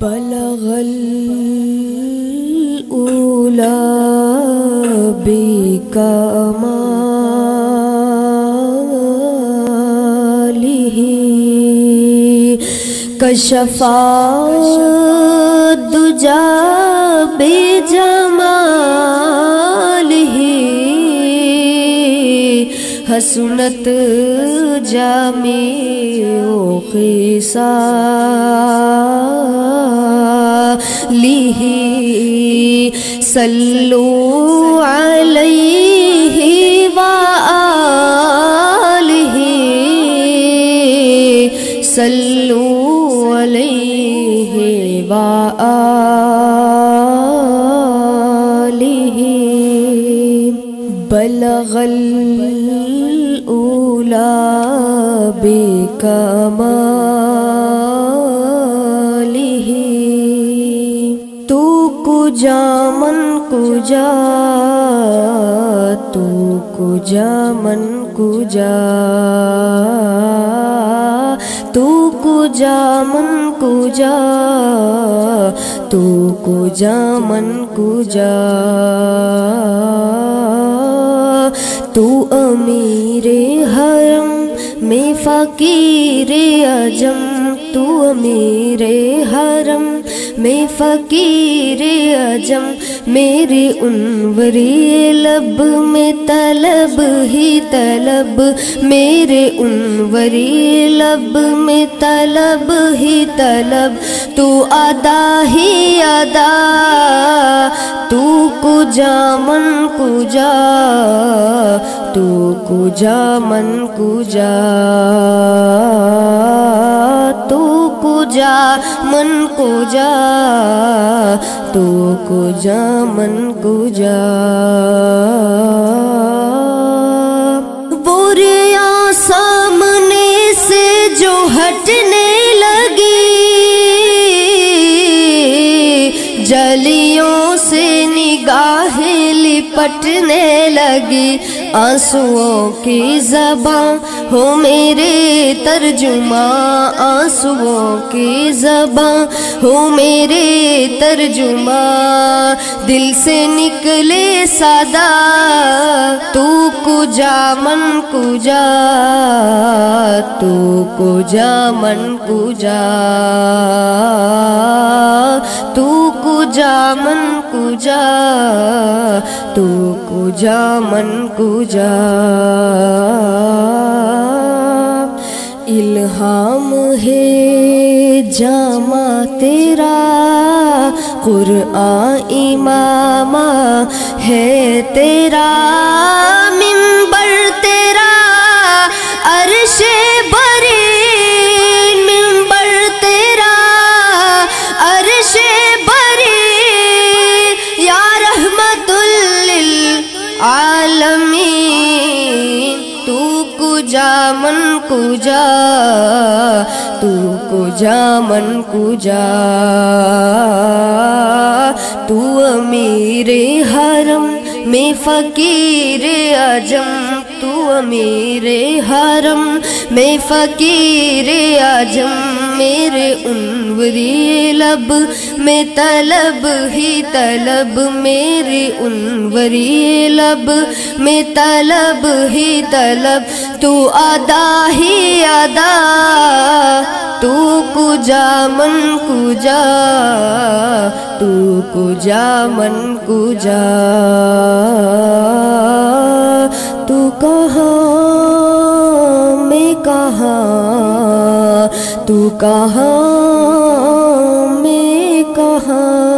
بلغ الأولى بكماله كشف الدجى بجماله حسنت جامع خصاله صلوا عليه وآله صلوا عليه وآله بلغ الأولى بكماله تو کجا من کجا تو کجا من کجا تو کجا من کجا تو کجا من کجا تو امیر حرم میں فقیر عجم تو امیر حرم میں فقیر عجم میرے انوری لب میں طلب ہی طلب میرے انوری لب میں طلب ہی طلب تو ادا ہی ادا تو کجا من کجا تو کجا من کجا تو کجا من کجا تو کجا من کجا بوریا سامنے سے جو ہٹنے لگی جلیوں سے نگاہیں لپٹنے لگی آنسوؤں کی زباں ہو میرے ترجمہ آنسوؤں کی زباں ہو میرے ترجمہ دل سے نکلے صدا تو کجا من کجا تو کجا من کجا تو کجا من کجا تو کجا من کجا الہام ہے جامع تیرا قرآن امام ہے تیرا منبر تیرا عرش بری منبر تیرا عرش بری یا رحمت للعالمین تو کجا من کجا تو کجا من کجا تو امیر حرم میں فقیر عجم تو امیر حرم میں فقیر عجم میرے انوری لب میں طلب ہی طلب میرے انوری لب میں طلب ہی طلب تو ادا ہی ادا تو کجا من کجا تو کجا من کجا تو کہاں میں کہاں تو کہاں میں کہاں